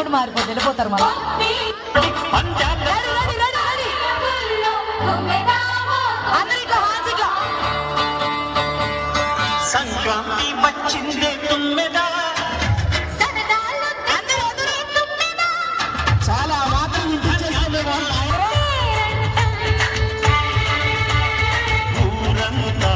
మూడు మారిపోతే వెళ్ళిపోతారు మళ్ళీ. సంక్రాంతి వచ్చిందే తుమ్మెదా, చాలా మాత్రం వినిపించేస్తుంది ఊరంతా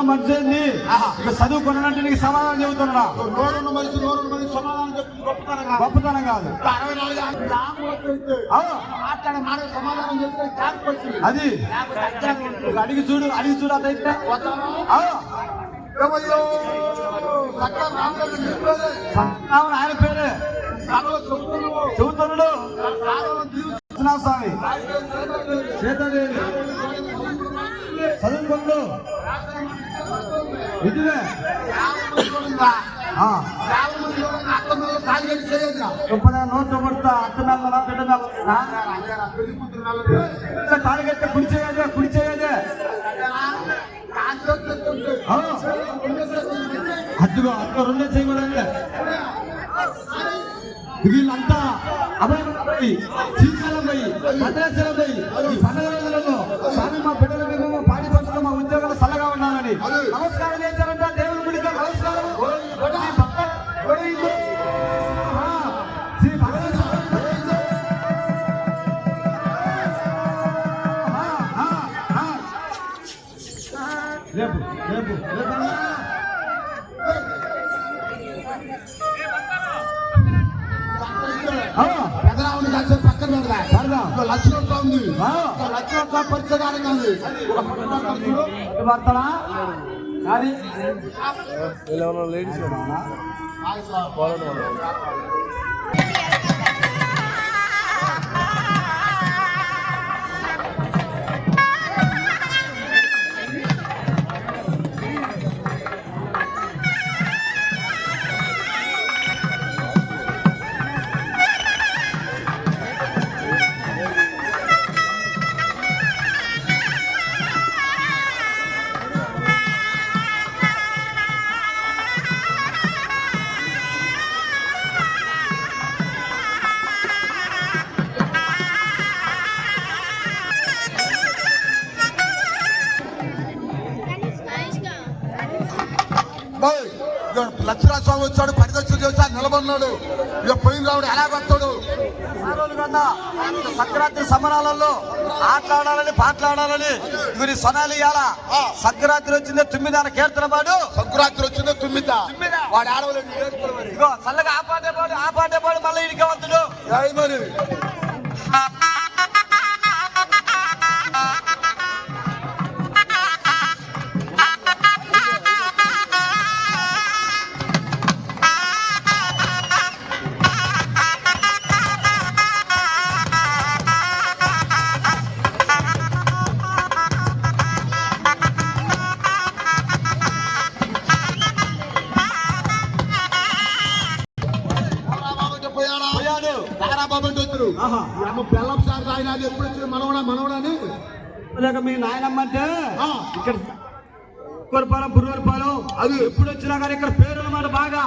మనిషి చదువుకున్నానంటే నీకు సమాధానం చెబుతున్నా. నోరున్న మనిషి సమాధానం చెప్పి గొప్పతనం కాదు. 64 సమాధానం చెప్తే అది అడిగి చూడు అదైతే ఆయన పేరే చెబుతున్నాడు స్వామి సీతాదేవి చదువుకుంటూ ఇదివే నోట్ కొడతా అత్త మెల్లనా బిడ్డ మెల్లనా తాడిగట్టే కుడి చేయదే అదిగో అక్క రెండే చేయకూడదండి. వీళ్ళంతా అభయం పోయి శ్రీశైలం పోయి భద్రాచలం పోయి ఈ పండుగ రోజులలో స్వామి మా బిడ్డల మేము పాడి పంటలు మా ఉద్యోగాలు చల్లగా ఉన్నానని నమస్కారం చేశారంట. దేవుని గుడికి నమస్కారం. రేపు రేపు పెదరావుని కలిసి పక్కన పెడదా లక్ష్మణోత్సవం ఉంది. లక్ష్మణోత్సవం పరిచయకారంగా ఉంది. పడతాడా లేడీస్ లక్ష్మణ స్వామి వచ్చాడు, పరిదర్శన చేశాడు, నిలబడినాడు. ఇక పోయిన రావుడు ఎలా వస్తాడు? సంక్రాంతి సమరాలలో ఆటలాడాలని పాటలాడాలని ఇవి సొనాలి. ఇలా సంక్రాంతి వచ్చిందే 9 కీర్తన పాడు. సంక్రాంతి వచ్చిందే 9 వాడు ఆడవలేదు. ఇగో చల్లగా ఆ పాటే పాడు మళ్ళీ ఇడికే వస్తాడు. మరి బెల్లం సార్ ఆయన ఎప్పుడు వచ్చిన మనవడని లేక మీ నాయనమ్మ అంటే ఇక్కడ కొరపాలెం బుర్రపాలెం అది ఎప్పుడు వచ్చినా కానీ ఇక్కడ పేరుల మాట బాగా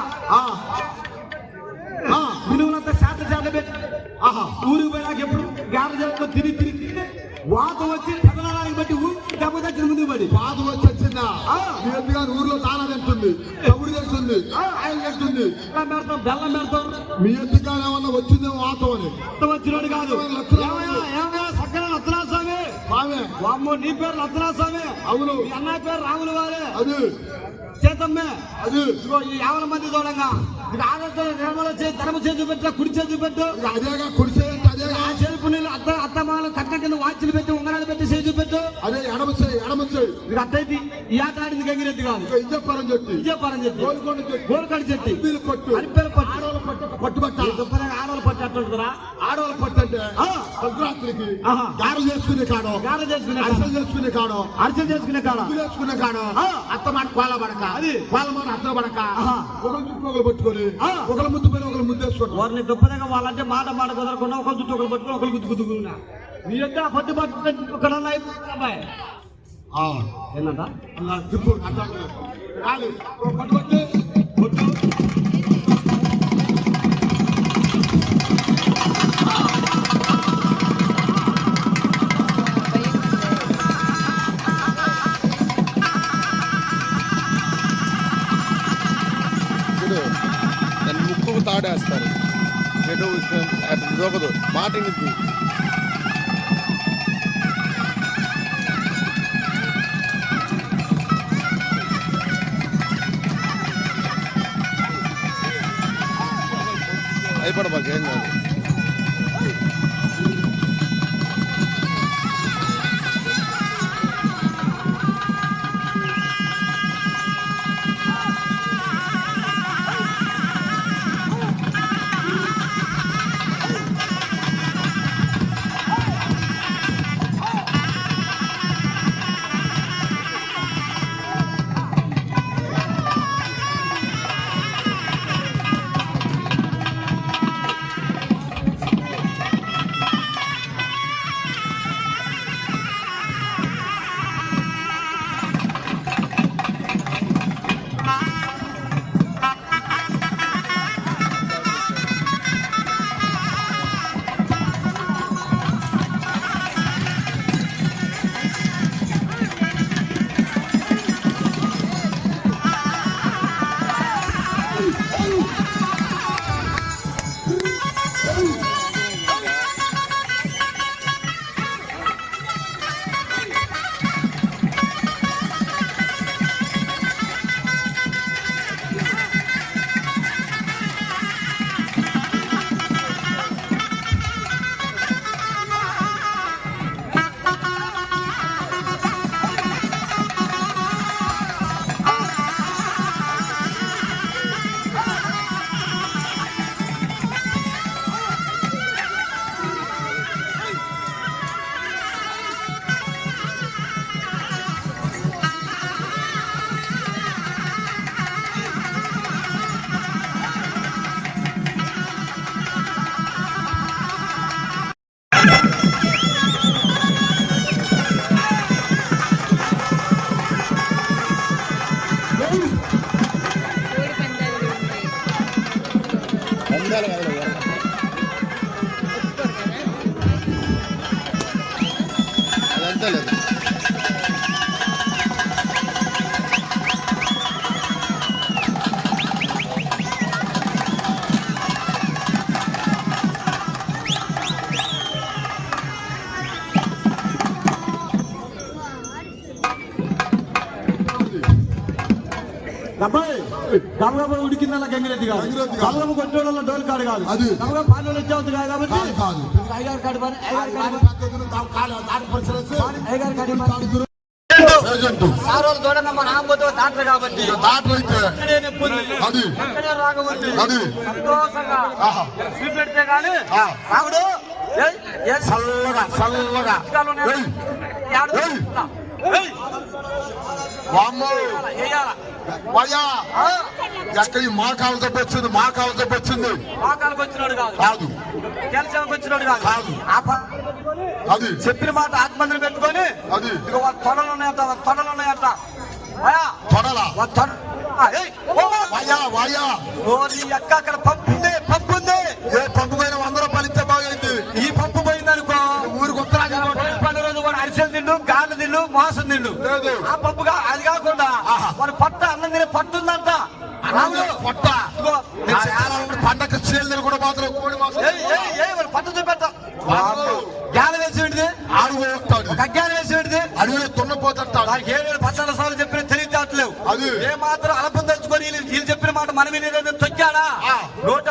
విలువలంతా శాత పెట్టి ఊరికి పోయినాక ఎప్పుడు గాలి జరుగుతుందో తిరిగి వాత వచ్చి పెదనానికి బట్టి దెబ్బ తెచ్చిన ముందు పడి వాత వచ్చి వచ్చిందా గారు ఊర్లో దానా తెస్తుంది, తవుడు తెస్తుంది, ఆయన తెస్తుంది, పెడతాం బెల్లం పెడతాం. మీ ఎత్తుగా ఏమన్నా వచ్చిందేమో వాతం అని వచ్చినాడు కాదు. అమ్మో నీ పేరు రత్నాస్వామి. అవును. మీ అన్నయ్య పేరు రాములు వారే. అది చేతమ్మే. అది ఇదిగో ఈ 50 మంది చూడంగా ఇది ఆదర్శ నిర్మల ధర్మ చేతి పెట్టు, కుడి చేతి పెట్టు. అదేగా కుడిసే అదేగా ఆ చేతి నీళ్ళు అత్తమాల కట్ట కింద వాచ్లు పెట్టి ఉంగరాలు పెట్టి చేతి పెట్టు. అదే ఎడమసే ఇది అట్టయితే ఈ ఆట ఆడింది గంగిరెద్ది కాదు. ఇజ్జపరం చెట్టు విజయపారం చెట్టు, గోల్కొండ చెట్టు గోల్కడి చెట్టు, అరిపేరు పట్టు అరిపేరు పట్టు, ఆడవాళ్ళ పట్టు పట్టుబట్ట ఆడవాళ్ళు పట్టు అట్టుంటుందిరా. ఆడవాళ్ళ పట్టు అంటే సంక్రాంతికి గారెలు చేసుకునే కాడో, గారెలు చేసుకునే కాడ, అరిసెలు చేసుకునే కాడో, అరిసెలు చేసుకునే కాడ, ముగ్గులు వేసుకునే కాడో, అత్తమాట పాల పడక అది పాల మాట అత్త పడక ఒకరు చుట్టూ ఒకరు పట్టుకొని ఒకరు ముద్దు పైన ఒకరు ముద్దేసుకోండి. వారిని దుప్పదగా వాళ్ళంటే మాట కుదరకుండా ఒకరు చుట్టూ ఒకరు పట్టుకుని ఒకరు గుద్దుకున్నా మీ యొక్క పట్టు పట్టు ఇక్కడ అబ్బాయి ఏంటంట అలా తిప్పు అట్లా రాలి పట్టుబట్టి దాన్ని ముక్కుకు తాడేస్తారు. ఎటు అటు దొరకదు మాట ఇంటికి. అయిపడబాకు ఏం కాదు. అందాలు కాదు అదంతా లేదు. అబ్బాయి గబగబా ఉడికిందన్న గంగిరెద్ది కాదు, గంగిరెద్ది కాదు. గబగబా కొట్టేవాళ్ళ డోల్ కాడు కాదు, అది. గబగబా పాలు వచ్చేవద్దు కాదు కాబట్టి కాదు అయ్యగారు కాడు పని, అయ్యగారు కాడు అయ్యగారు కాడు సారోలు చూడండి మన ఆంబోతో డాక్టర్ కాబట్టి అక్కడే నొప్పి ఉంది, అది. అక్కడే రాగం ఉంది, అది. సంతోషంగా స్వీట్ పెడితే కానీ రాముడు చల్లగా చల్లగా ఎక్కడ మా కాలు తప్పొచ్చింది, మా కాలు తప్పొచ్చింది మోకాలకు వచ్చినాడు కాదు, కాదు కెల్సియంకి వచ్చినాడు కాదు, కాదు. అది చెప్పిన మాట ఆత్మందిని పెట్టుకొని అది ఇక వాళ్ళ తొడలు ఉన్నాయంట తొడల అక్కడ పంపు ఉంది, ఏ పంపు పైన 100 రూపాయలు ఇస్తే బాగైంది. ఈ పంపు పోయిందనుకో ఊరికి ఉత్తరాంగ పని రోజు కూడా అరిసెలు తిండు, గాలి తిండు, మోసం తిండు. లేదు. ఆ పప్పుగా అది కాకుండా వాడు పట్ట అన్నం తినే పట్టుందంట పొట్ట పండగ చీరలు కూడా మాత్రం కోడి మాత్రం పట్టు చూపెట్ట గ్యాల వేసి పెడితే ఆడు పోతాడు, అజ్ఞానం వేసి పెడితే తట్టాలి. దానికి 7 పద్నాలుగు సార్లు చెప్పిన తెలివితేటలేవు. అది. ఏ మాత్రం అలపం తెచ్చుకొని వీళ్ళు చెప్పిన మాట మనం వినేది తొక్కాడా రోడ్డు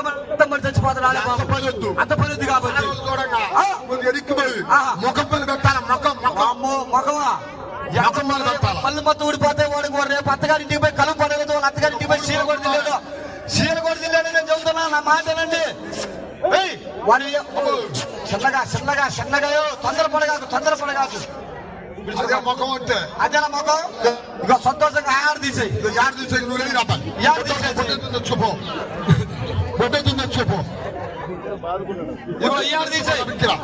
మరి చచ్చిపోతాడు. అంత పని వద్దు. అంత పని కాబట్టి చూడంగా ముందు ఎదిక్కిపోయి ఆహా. ముఖం మీద పెట్టాలి. ముఖం అమ్మో మగవా ముఖం మీద పెట్టాలి. పళ్ళు మొత్తం ఊడిపోతే వాడికి రేపు అత్తగారింటికి పోయి కలుపు పడలేదు, వాళ్ళ అత్తగారింటికి పోయి చీర కూడా తినలేదు. చీర కూడా తినలేదు నేను చెబుతున్నా, నా మాటనండి. వాడి చిన్నగా తొందరపడగాకు. అదే ముఖం అంటే అదే ముఖం. ఇక సంతోషంగా ఆడ తీసేయి. యాడ్ తీసే నువ్వు వెళ్ళి రావాలి. యాడ్ తీసేయి. వచ్చుపో పొట్టేతుంది వచ్చుపో. ఇదిగో ఈ ఆడ తీసేయి. ఇదిగో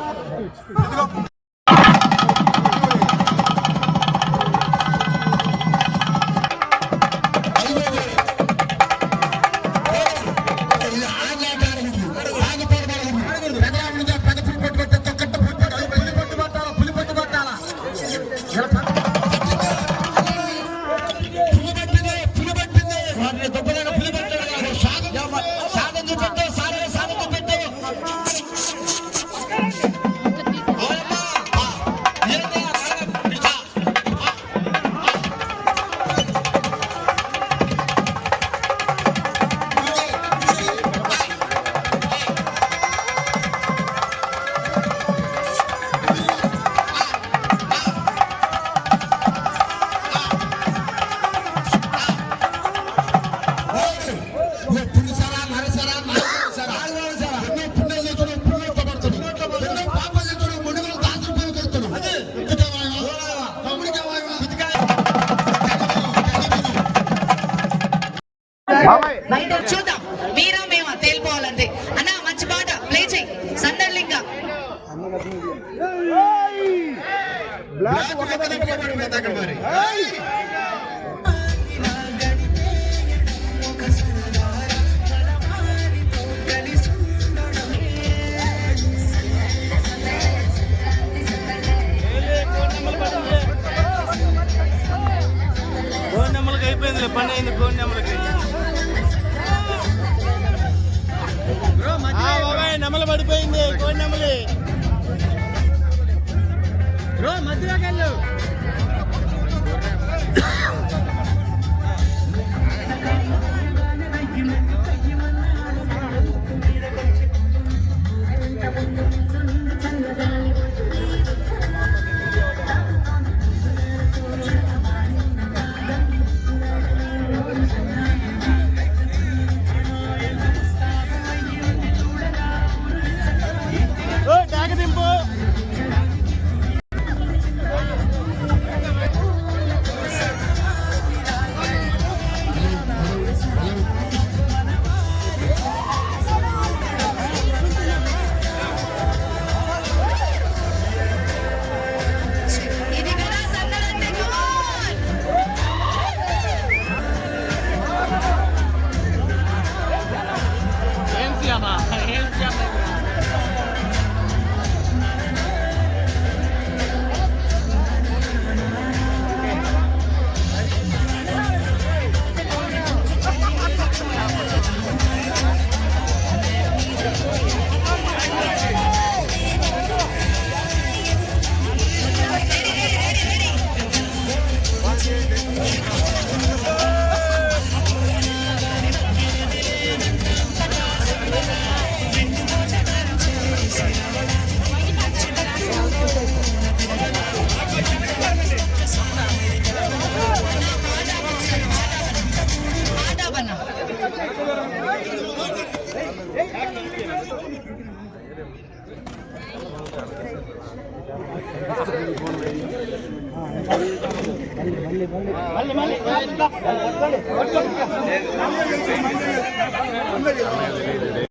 బయట చూద్దాం, మీరా మేమా తేలిపోవాలంతే. అన్న మంచి పాట ప్లే చేయి. సందర్లింగ కోడినెమ్మలకి అయిపోయింది పని అయింది. కోడినెమ్మలకి బాబాయ్ నెమ్మలు పడిపోయింది. కోడినెమ్మలి మధ్యలోకి వెళ్ళు. దింపు. ఇది కదా సందడంటే. ఏం చేయమా ఏం చేయమా.